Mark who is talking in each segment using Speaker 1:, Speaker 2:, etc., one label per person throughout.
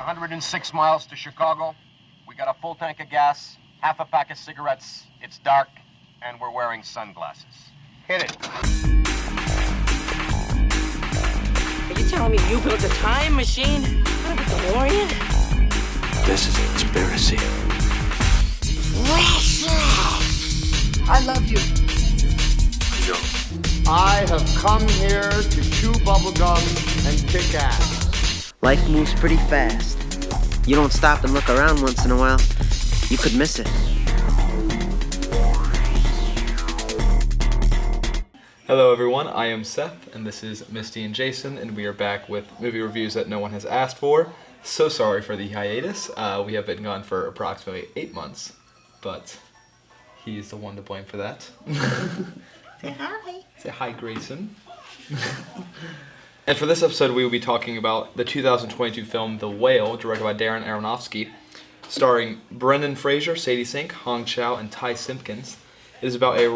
Speaker 1: 106 miles to Chicago. We got a full tank of gas, half a pack of cigarettes. It's dark, and we're wearing sunglasses. Hit it.
Speaker 2: Are you telling me you built a time machine? What, a DeLorean?
Speaker 3: This is a conspiracy.
Speaker 4: I love you.
Speaker 3: Joe.
Speaker 5: I have come here to chew bubblegum and kick ass.
Speaker 6: Life moves pretty fast. You don't stop and look around once in a while, you could miss it.
Speaker 7: Hello everyone, I am Seth, and this is Misty and Jason, and we are back with movie reviews that no one has asked for. So sorry for the hiatus. We have been gone for approximately 8 months, but he is the one to blame for that.
Speaker 4: Say hi.
Speaker 7: Say hi, Grayson. And for this episode, we will be talking about the 2022 film The Whale, directed by Darren Aronofsky, starring Brendan Fraser, Sadie Sink, Hong Chow, and Ty Simpkins. It is about a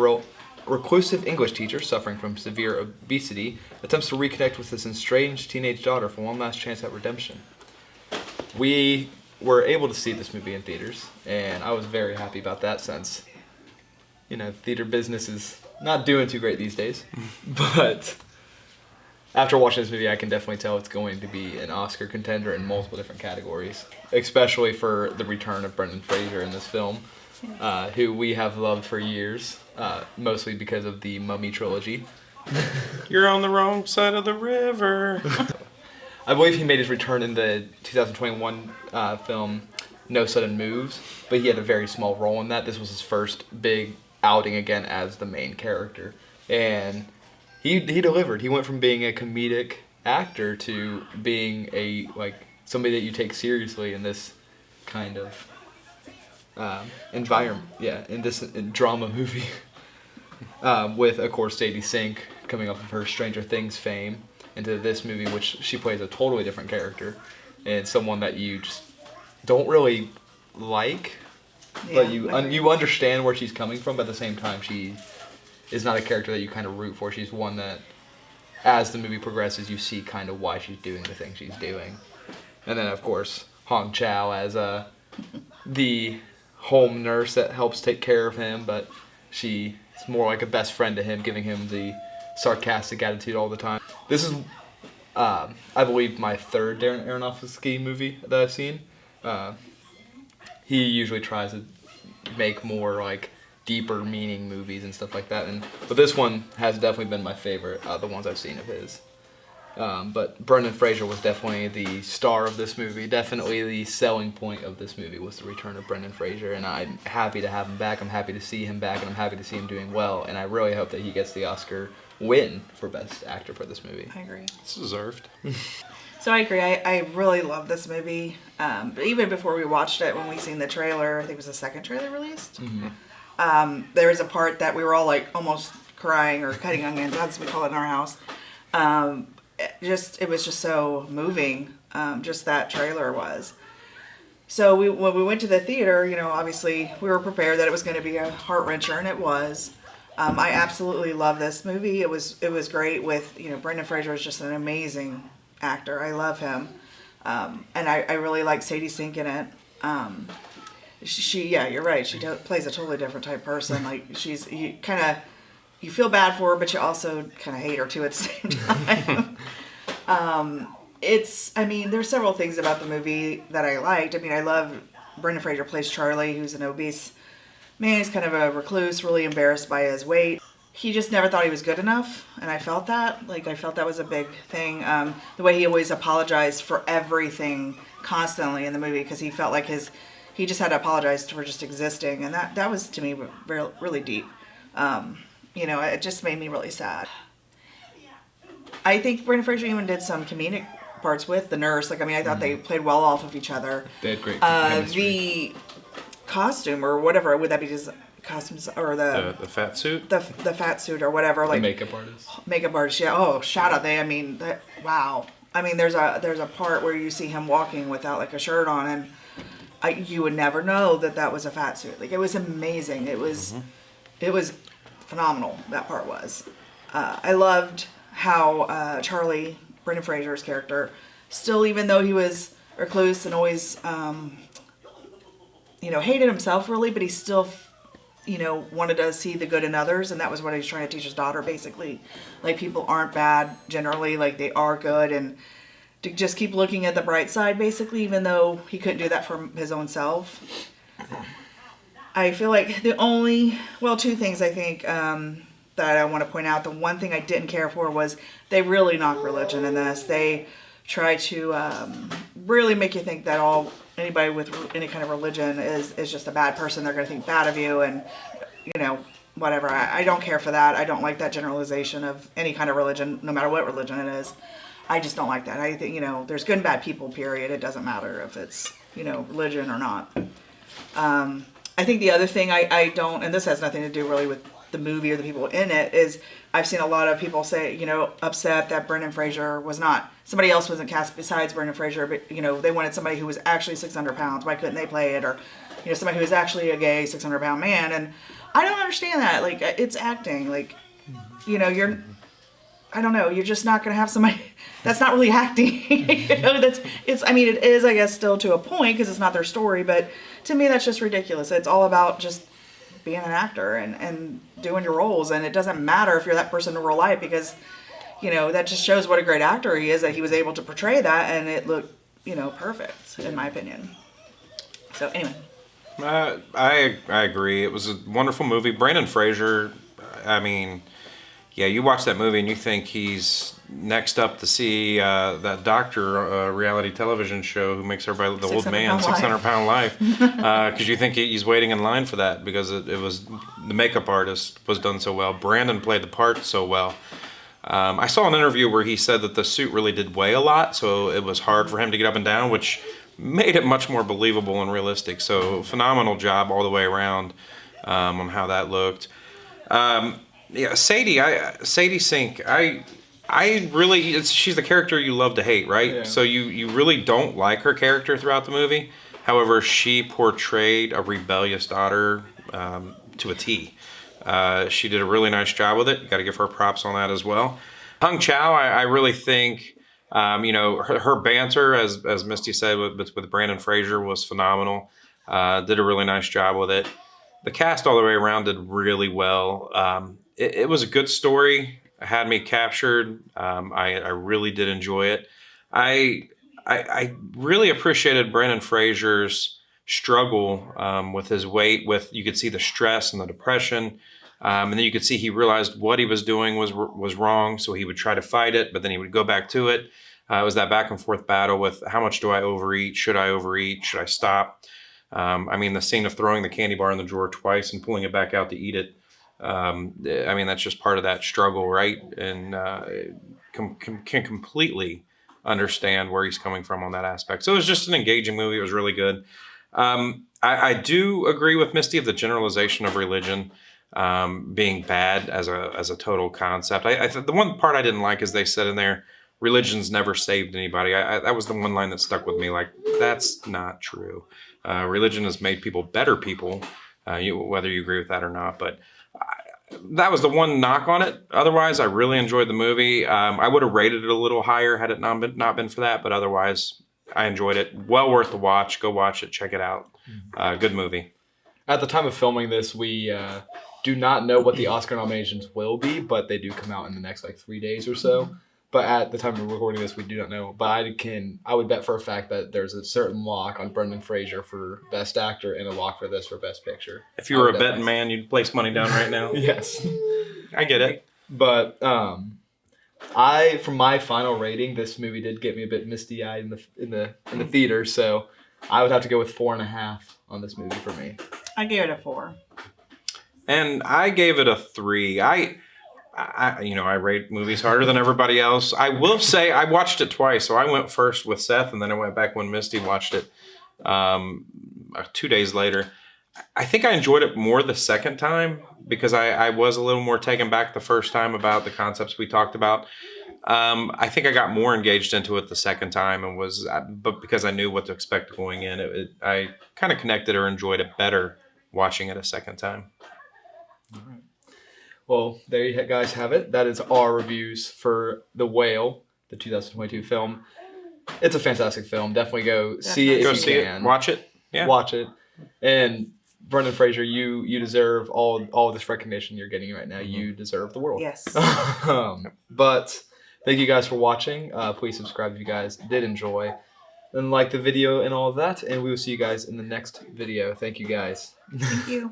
Speaker 7: reclusive English teacher suffering from severe obesity attempts to reconnect with his estranged teenage daughter for one last chance at redemption. We were able to see this movie in theaters, and I was very happy about that since, theater business is not doing too great these days. But after watching this movie, I can definitely tell it's going to be an Oscar contender in multiple different categories, especially for the return of Brendan Fraser in this film, who we have loved for years, mostly because of the Mummy trilogy.
Speaker 8: You're on the wrong side of the river.
Speaker 7: I believe he made his return in the 2021 film No Sudden Moves, but he had a very small role in that. This was his first big outing again as the main character, and he delivered. He went from being a comedic actor to being somebody that you take seriously in this kind of environment. Yeah, in this drama movie, with of course Sadie Sink coming off of her Stranger Things fame into this movie, which she plays a totally different character and someone that you just don't really like, but you understand where she's coming from, but at the same time she is not a character that you kind of root for. She's one that, as the movie progresses, you see kind of why she's doing the things she's doing. And then, of course, Hong Chow as the home nurse that helps take care of him, but she is more like a best friend to him, giving him the sarcastic attitude all the time. This is, I believe, my third Darren Aronofsky movie that I've seen. He usually tries to make more, deeper meaning movies and stuff like that, but this one has definitely been my favorite, the ones I've seen of his. But Brendan Fraser was definitely the star of this movie. Definitely the selling point of this movie was the return of Brendan Fraser, and I'm happy to have him back. I'm happy to see him back, and I'm happy to see him doing well, and I really hope that he gets the Oscar win for Best Actor for this movie.
Speaker 4: I agree.
Speaker 8: It's deserved.
Speaker 4: So I agree. I really love this movie. Even before we watched it, when we seen the trailer, I think it was the second trailer released.
Speaker 7: Mm-hmm.
Speaker 4: There was a part that we were all almost crying or cutting onions, as we call it in our house. It was just so moving. Just that trailer was. So when we went to the theater, obviously we were prepared that it was going to be a heart wrencher, and it was. I absolutely love this movie. It was great with Brendan Fraser is just an amazing actor. I love him, and I really like Sadie Sink in it. You're right. She plays a totally different type person. You feel bad for her, but you also kind of hate her too at the same time. There's several things about the movie that I liked. I love Brendan Fraser plays Charlie, who's an obese man. He's kind of a recluse, really embarrassed by his weight. He just never thought he was good enough, and I felt that. I felt that was a big thing. The way he always apologized for everything constantly in the movie, because he felt like he just had to apologize for just existing, and that was, to me, really deep. It just made me really sad. I think Brendan Fraser even did some comedic parts with the nurse. I thought they played well off of each other.
Speaker 7: They had great chemistry.
Speaker 4: The costume, or whatever, would that be his costumes, or
Speaker 8: the fat suit?
Speaker 4: The fat suit or whatever.
Speaker 7: The makeup artist.
Speaker 4: Makeup artist, yeah. Oh, shout out. Wow. There's a part where you see him walking without a shirt on, and you would never know that was a fat suit. It was amazing. It was phenomenal, that part was. I loved how Charlie, Brendan Fraser's character, still, even though he was recluse and always, hated himself really, but he still, wanted to see the good in others. And that was what he was trying to teach his daughter, basically. Like, people aren't bad generally, like they are good. And to just keep looking at the bright side, basically, even though he couldn't do that for his own self. I feel like two things I think that I want to point out. The one thing I didn't care for was they really knock religion in this. They try to really make you think that anybody with any kind of religion is just a bad person. They're going to think bad of you and, whatever. I don't care for that. I don't like that generalization of any kind of religion, no matter what religion it is. I just don't like that. I think, there's good and bad people, period. It doesn't matter if it's, religion or not. I think the other thing I don't, and this has nothing to do really with the movie or the people in it, is I've seen a lot of people say, upset that Brendan Fraser somebody else wasn't cast besides Brendan Fraser, but, they wanted somebody who was actually 600 pounds. Why couldn't they play it? Or, somebody who was actually a gay 600-pound man. And I don't understand that. Like, it's acting. Like, I don't know, you're just not going to have somebody, that's not really acting. It is, I guess, still to a point because it's not their story, but to me that's just ridiculous. It's all about just being an actor and doing your roles, and it doesn't matter if you're that person in real life because, that just shows what a great actor he is, that he was able to portray that, and it looked, perfect, in my opinion. So, anyway.
Speaker 9: I agree. It was a wonderful movie. Brendan Fraser, yeah, you watch that movie and you think he's next up to see that doctor reality television show who makes everybody the old man 600-pound life, because you think he's waiting in line for that because it was the makeup artist was done so well. Brandon played the part so well. I saw an interview where he said that the suit really did weigh a lot, so it was hard for him to get up and down, which made it much more believable and realistic. So phenomenal job all the way around on how that looked. Yeah, Sadie Sink, I really, she's the character you love to hate, right? Yeah. So you really don't like her character throughout the movie. However, she portrayed a rebellious daughter to a T. She did a really nice job with it. You got to give her props on that as well. Hung Chow, I really think, her banter, as Misty said, with Brandon Fraser was phenomenal. Did a really nice job with it. The cast all the way around did really well. It was a good story. It had me captured. I really did enjoy it. I really appreciated Brendan Fraser's struggle with his weight. You could see the stress and the depression, and then you could see he realized what he was doing was wrong. So he would try to fight it, but then he would go back to it. It was that back and forth battle with how much do I overeat? Should I overeat? Should I stop? The scene of throwing the candy bar in the drawer twice and pulling it back out to eat it. That's just part of that struggle, right? And can completely understand where he's coming from on that aspect. So it was just an engaging movie. It was really good. I do agree with Misty of the generalization of religion being bad as a total concept. The one part I didn't like is they said in there, religion's never saved anybody. That was the one line that stuck with me. Like, that's not true. Religion has made people better people, whether you agree with that or not. But that was the one knock on it. Otherwise, I really enjoyed the movie. I would have rated it a little higher had it not been for that. But otherwise, I enjoyed it. Well worth the watch. Go watch it. Check it out. Good movie.
Speaker 7: At the time of filming this, we do not know what the Oscar nominations will be, but they do come out in the next 3 days or so. But at the time of recording this, we do not know. But I would bet for a fact that there's a certain lock on Brendan Fraser for Best Actor and a lock for this for Best Picture.
Speaker 9: If you were a betting man, you'd place money down right now.
Speaker 7: Yes.
Speaker 9: I get it.
Speaker 7: But from my final rating, this movie did get me a bit misty-eyed in the theater, so I would have to go with 4.5 on this movie for me.
Speaker 4: I gave it a 4.
Speaker 9: And I gave it a 3. I rate movies harder than everybody else. I will say I watched it twice. So I went first with Seth, and then I went back when Misty watched it 2 days later. I think I enjoyed it more the second time because I was a little more taken back the first time about the concepts we talked about. I think I got more engaged into it the second time but because I knew what to expect going in, I kind of connected or enjoyed it better watching it a second time.
Speaker 7: All right. Well, there you guys have it. That is our reviews for The Whale, the 2022 film. it's a fantastic film. Definitely go see it
Speaker 9: Go
Speaker 7: if you
Speaker 9: see
Speaker 7: can.
Speaker 9: it. Watch it. Yeah.
Speaker 7: Watch it. And Brendan Fraser, you deserve all this recognition you're getting right now. You deserve the world.
Speaker 4: Yes.
Speaker 7: But thank you guys for watching. Please subscribe if you guys did enjoy. And like the video and all of that. And we will see you guys in the next video. Thank you guys.
Speaker 4: Thank you.